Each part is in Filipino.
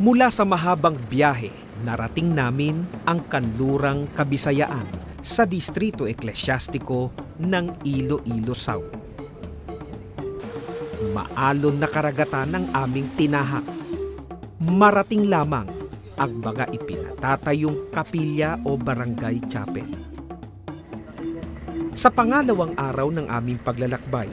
Mula sa mahabang biyahe, narating namin ang kanlurang Kabisayaan sa Distrito Eklesyastiko ng Iloilo South. Maalon na karagatan ang aming tinahak. Marating lamang ang mga ipinatatayong kapilya o barangay chapel. Sa pangalawang araw ng aming paglalakbay,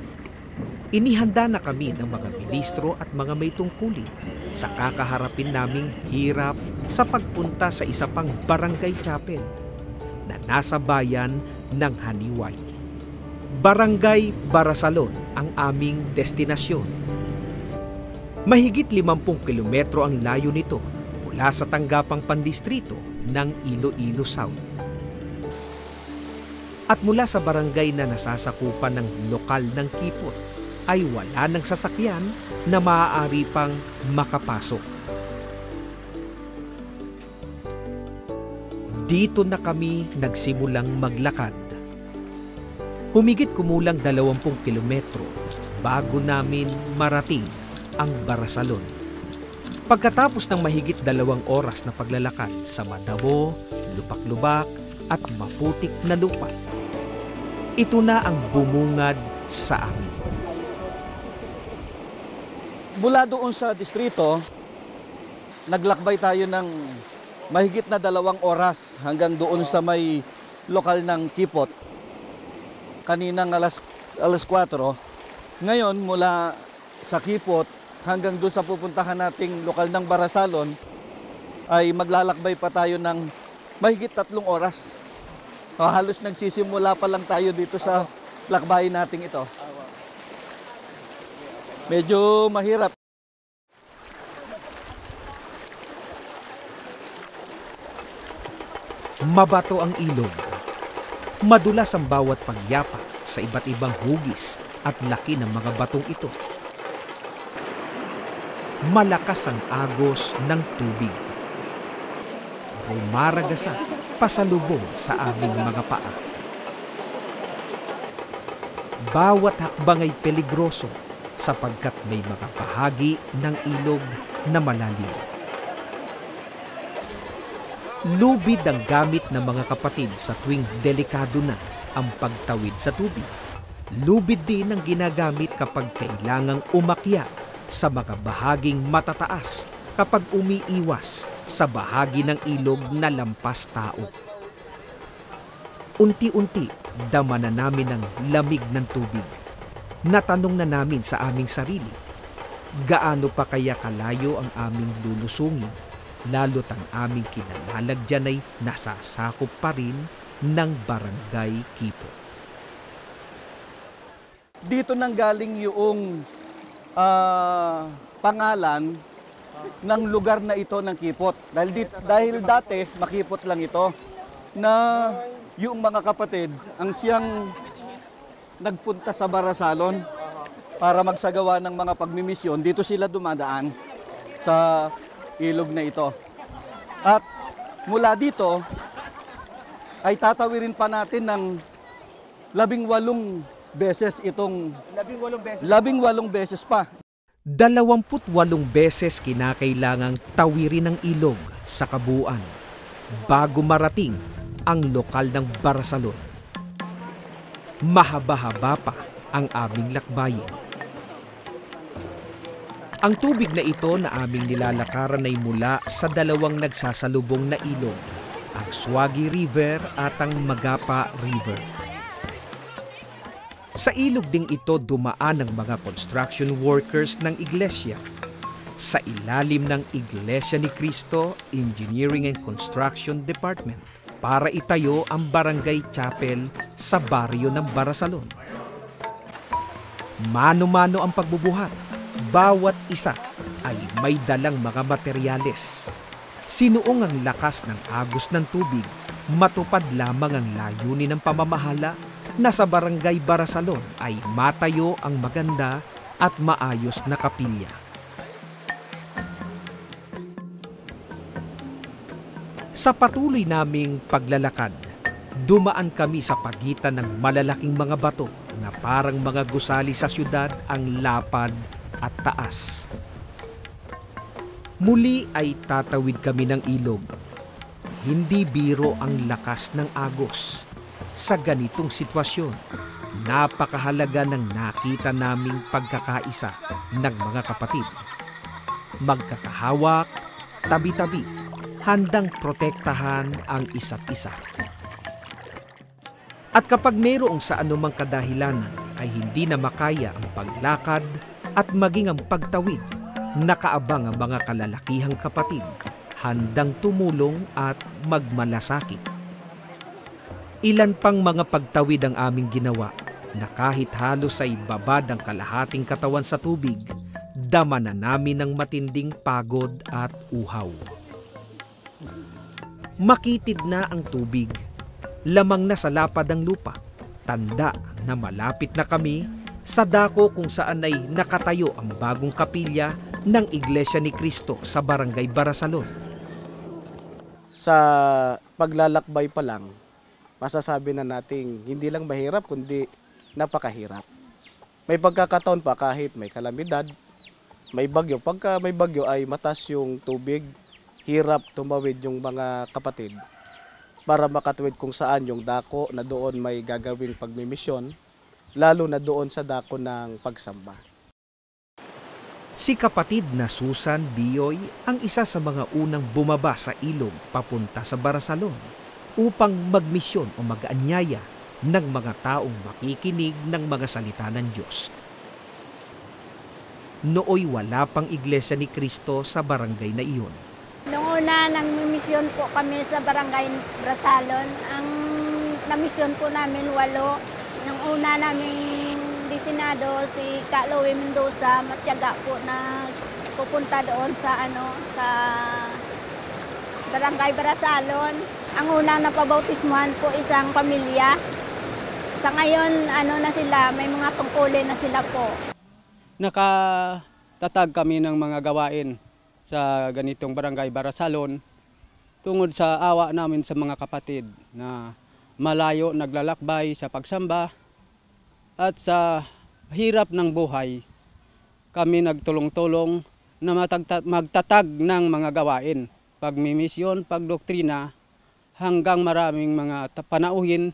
inihanda na kami ng mga ministro at mga may tungkulin sa kakaharapin naming hirap sa pagpunta sa isa pang barangay chapel na nasa bayan ng Haniway. Barangay Barasalon ang aming destinasyon. Mahigit 50 kilometro ang layo nito mula sa tanggapang pandistrito ng Iloilo South. At mula sa barangay na nasasakupan ng lokal ng Kipot, ay wala ng sasakyan na maaari pang makapasok. Dito na kami nagsimulang maglakad. Humigit kumulang 20 kilometro bago namin marating ang Barasalon. Pagkatapos ng mahigit 2 oras na paglalakad sa madamo, lubak-lubak at maputik na lupa, ito na ang bumungad sa amin. Mula doon sa distrito, naglakbay tayo ng mahigit na 2 oras hanggang doon sa may lokal ng Kipot. Kaninang alas 4. Ngayon, mula sa Kipot hanggang doon sa pupuntahan nating lokal ng Barasalon, ay maglalakbay pa tayo ng mahigit 3 oras. Halos nagsisimula pa lang tayo dito sa lakbayin nating ito. Medyo mahirap. Mabato ang ilog. Madulas ang bawat pagyapak sa iba't ibang hugis at laki ng mga batong ito. Malakas ang agos ng tubig. Rumaragasa pasalubong sa aming mga paa. Bawat hakbang ay peligroso sapagkat may mga bahagi ng ilog na malalim. Lubid ang gamit ng mga kapatid sa tuwing delikado na ang pagtawid sa tubig. Lubid din ang ginagamit kapag kailangang umakyat sa mga bahaging matataas kapag umiiwas sa bahagi ng ilog na lampas tao. Unti-unti, dama na namin ang lamig ng tubig. Natanong na namin sa aming sarili, gaano pa kaya kalayo ang aming lulusungin, lalo't ang aming kinalalagyan ay nasasakop pa rin ng Barangay Kipot. Dito nang galing yung pangalan ng lugar na ito ng Kipot. Dahil dati, Makipot lang ito, na yung mga kapatid ang siyang nagpunta sa Barasalon para magsagawa ng mga pagmimisyon. Dito sila dumadaan sa ilog na ito. At mula dito ay tatawirin pa natin ng 18 beses itong 18 beses pa. 28 beses kinakailangang tawirin ang ilog sa kabuuan bago marating ang lokal ng Barasalon. Mahaba-haba pa ang aming lakbayin. Ang tubig na ito na aming nilalakaran ay mula sa 2 nagsasalubong na ilog, ang Suwagi River at ang Magapa River. Sa ilog ding ito dumaan ang mga construction workers ng iglesia. Sa ilalim ng Iglesia ni Cristo Engineering and Construction Department para itayo ang barangay chapel sa baryo ng Barasalon. Mano-mano ang pagbubuhat. Bawat isa ay may dalang mga materyales. Sinuong ang lakas ng agos ng tubig, matupad lamang ang layunin ng pamamahala na sa barangay Barasalon ay matayo ang maganda at maayos na kapilya. Sa patuloy naming paglalakad, dumaan kami sa pagitan ng malalaking mga bato na parang mga gusali sa syudad ang lapad at taas. Muli ay tatawid kami ng ilog. Hindi biro ang lakas ng agos. Sa ganitong sitwasyon, napakahalaga ng nakita naming pagkakaisa ng mga kapatid. Magkakahawak, tabi-tabi, handang protektahan ang isa't isa. At kapag mayroong sa anumang kadahilanan ay hindi na makaya ang paglakad at maging ang pagtawid, nakaabang ang mga kalalakihang kapatid, handang tumulong at magmalasakit. Ilan pang mga pagtawid ang aming ginawa na kahit halos ay babad ang kalahating katawan sa tubig, dama na namin ng matinding pagod at uhaw. Makitid na ang tubig, lamang na sa lapad ang lupa, tanda na malapit na kami sa dako kung saan ay nakatayo ang bagong kapilya ng Iglesia ni Cristo sa Barangay Barasalon. Sa paglalakbay pa lang, masasabi na nating hindi lang mahirap kundi napakahirap. May pagkakataon pa kahit may kalamidad, may bagyo. Pagka may bagyo ay matas yung tubig, hirap tumawid yung mga kapatid para makatawid kung saan yung dako na doon may gagawing pagmimisyon, lalo na doon sa dako ng pagsamba. Si kapatid na Susan Bioy ang isa sa mga unang bumaba sa ilog papunta sa Barasalon upang magmisyon o mag-anyaya ng mga taong makikinig ng mga salita ng Diyos. Nooy wala pang Iglesia ni Cristo sa barangay na iyon. Noong una, nang-misyon po kami sa Barangay Barasalon. Ang na-misyon po namin 8. Nung una naming disenado si Ka Louie Mendoza, matyaga po na pupunta doon sa sa Barangay Barasalon. Ang unang napabautismuhan po isang pamilya. Sa ngayon, na sila, may mga tungkulin na sila po. Nakatatag kami ng mga gawain sa ganitong Barangay Barasalon tungod sa awa namin sa mga kapatid na malayo naglalakbay sa pagsamba at sa hirap ng buhay. Kami nagtulong-tulong na magtatag ng mga gawain, pagmimisyon, pagdoktrina, hanggang maraming mga panauhin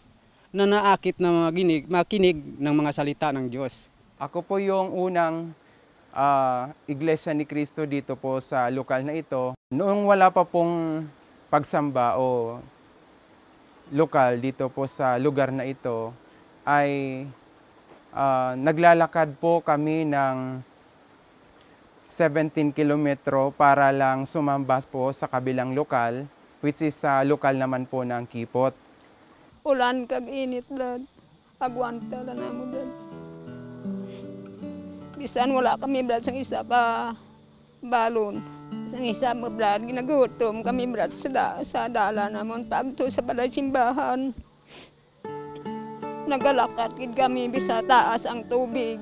na naakit na makinig ng mga salita ng Diyos. Ako po yung unang Iglesia ni Cristo dito po sa lokal na ito. Noong wala pa pong pagsamba o lokal dito po sa lugar na ito, ay naglalakad po kami ng 17 kilometro para lang sumamba po sa kabilang lokal, which is sa lokal naman po ng Kipot. Ulan kag init dad, agwanta na namo dad. Bisan wala kami brad sang isa pa balon. Sang isa mo brad ginagutom kami brad sa dala namon pagto sa balay simbahan. Nagalakad gid kami bisa taas ang tubig.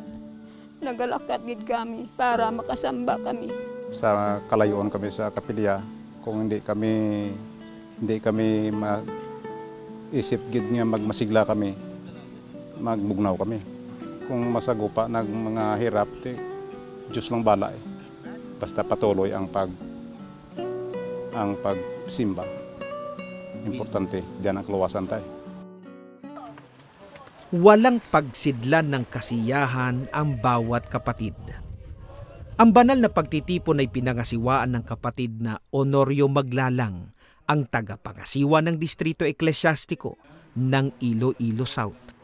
Nagalakad gid kami para makasamba kami. Sa kalayuan kami sa kapilya, kung hindi kami isip gid nga magmasigla kami, magbugnaw kami. Kung masagupa ng mga hirap, Diyos lang bala eh. Basta patuloy ang pagsimba. Importante, diyan ang kaluwasan tayo. Walang pagsidlan ng kasiyahan ang bawat kapatid. Ang banal na pagtitipon ay pinangasiwaan ng kapatid na Honorio Maglalang, ang tagapangasiwa ng Distrito Eklesyastiko ng Iloilo South.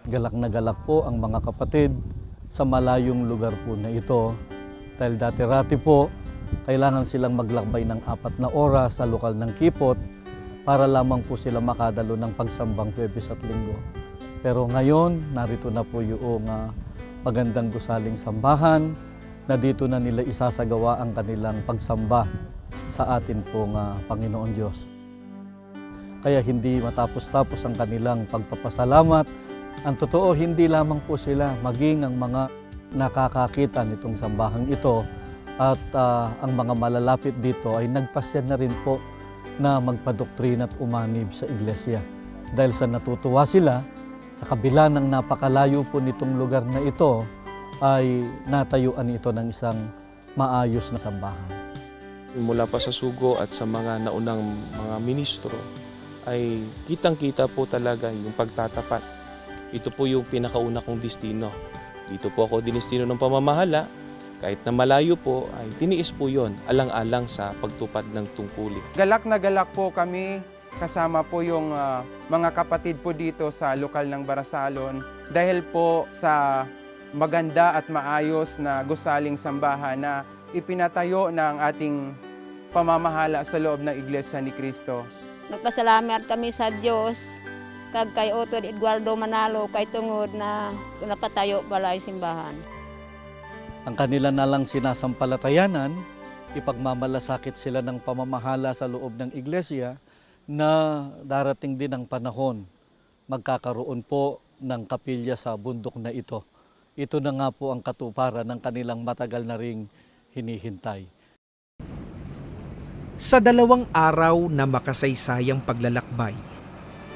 Galak na galak po ang mga kapatid sa malayong lugar po na ito. Dahil dati-rati po, kailangan silang maglakbay ng 4 na oras sa lokal ng Kipot para lamang po sila makadalo ng pagsambang Huwebes at Linggo. Pero ngayon, narito na po yung magandang gusaling sambahan na dito na nila isasagawa ang kanilang pagsamba sa atin pong Panginoon Diyos. Kaya hindi matapos-tapos ang kanilang pagpapasalamat. Ang totoo, hindi lamang po sila, maging ang mga nakakakita nitong sambahang ito at ang mga malalapit dito ay nagpasya na rin po na magpadoktrina at umanib sa iglesia. Dahil sa natutuwa sila, sa kabila ng napakalayo po nitong lugar na ito, ay natayuan ito ng isang maayos na sambahan. Mula pa sa sugo at sa mga naunang mga ministro ay kitang-kita po talaga yung pagtatapat. Ito po yung pinakauna kong destino. Dito po ako dinestino ng pamamahala. Kahit na malayo po ay tiniis po yon alang-alang sa pagtupad ng tungkulin. Galak na galak po kami kasama po yung mga kapatid po dito sa lokal ng Barasalon dahil po sa maganda at maayos na gusaling sambahan na ipinatayo ng ating pamamahala sa loob ng Iglesia ni Cristo. Nagpasalamat kami sa Diyos kag kay Otod Eduardo Manalo kay tungod na napatayo pala yung simbahan. Ang kanila nalang sinasampalatayanan, ipagmamalasakit sila ng pamamahala sa loob ng iglesia na darating din ang panahon. Magkakaroon po ng kapilya sa bundok na ito. Ito na nga po ang katuparan ng kanilang matagal na ring hinihintay. Sa 2 araw na makasaysayang paglalakbay,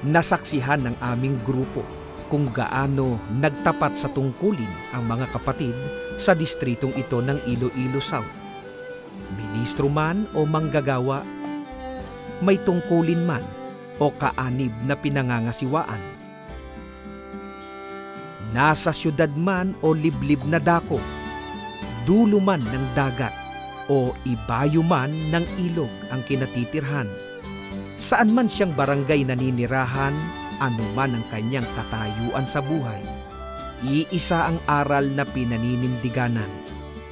nasaksihan ng aming grupo kung gaano nagtapat sa tungkulin ang mga kapatid sa distritong ito ng Iloilo South. Ministro man o manggagawa, may tungkulin man o kaanib na pinangangasiwaan. Nasa syudad man o liblib na dako, dulo man ng dagat o ibayo man ng ilog ang kinatitirhan. Saan man siyang barangay naninirahan, anuman ang kanyang katayuan sa buhay, iisa ang aral na pinaninindiganan.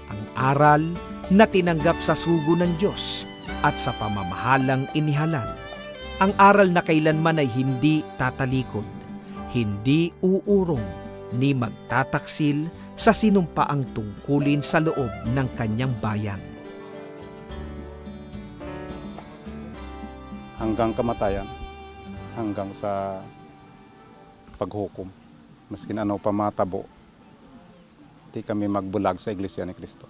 Ang aral na tinanggap sa sugo ng Diyos at sa pamamahalang inihalal. Ang aral na kailanman ay hindi tatalikod, hindi uurong, ni magtataksil sa sinumpaang tungkulin sa loob ng kanyang bayan. Hanggang kamatayan, hanggang sa paghukom. Maskin ano pa matabo, di kami magbulag sa Iglesia ni Cristo.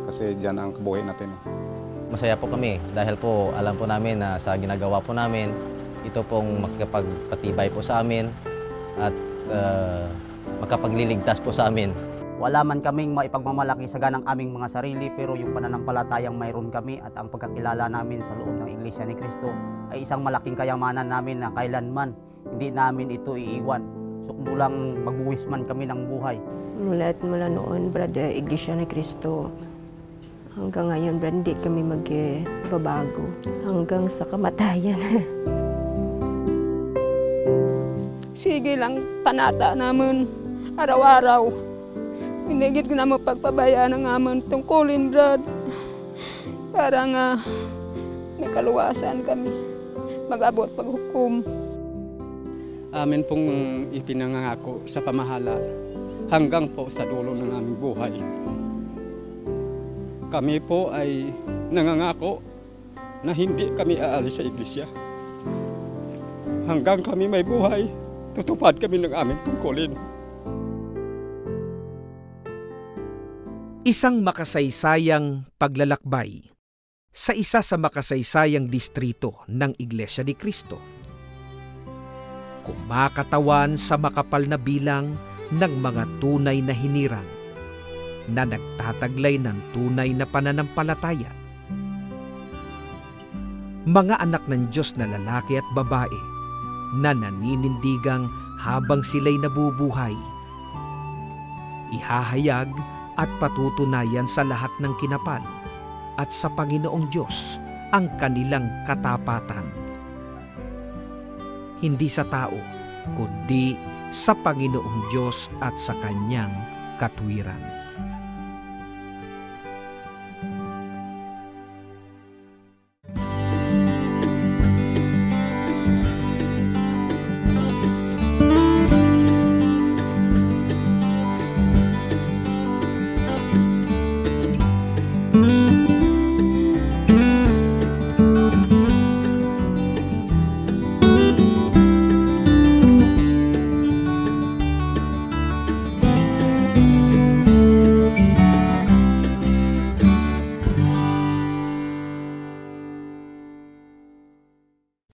Kasi diyan ang kabuhay natin. Masaya po kami dahil po alam po namin na sa ginagawa po namin, ito pong makakapagpatibay po sa amin at makapagliligtas po sa amin. Wala man kaming maipagmamalaki sa ganang aming mga sarili, pero yung pananampalatayang mayroon kami at ang pagkakilala namin sa loob ng Iglesia ni Cristo ay isang malaking kayamanan namin na kailanman hindi namin ito iiwan. Sukdulang magbuwis man kami ng buhay. Mula noon, brother, Iglesia ni Cristo, hanggang ngayon, brother, hindi kami magbabago hanggang sa kamatayan. Sige lang panata namin araw-araw. Hinigit ko na mo pagpabayaan ng amon tungkulin, Brad. Para nga may kaluwasan kami mag-abot paghukom. Amin pong ipinangako sa pamahala hanggang po sa dulo ng aming buhay. Kami po ay nangangako na hindi kami aalis sa iglesia. Hanggang kami may buhay, tutupad kami ng aming tungkulin. Isang makasaysayang paglalakbay sa isa sa makasaysayang distrito ng Iglesia ni Cristo. Kumakatawan sa makapal na bilang ng mga tunay na hinirang na nagtataglay ng tunay na pananampalataya. Mga anak ng Diyos na lalaki at babae na naninindigang habang sila'y nabubuhay, ihahayag at patutunayan sa lahat ng kinapal at sa Panginoong Diyos ang kanilang katapatan. Hindi sa tao, kundi sa Panginoong Diyos at sa Kanyang katwiran.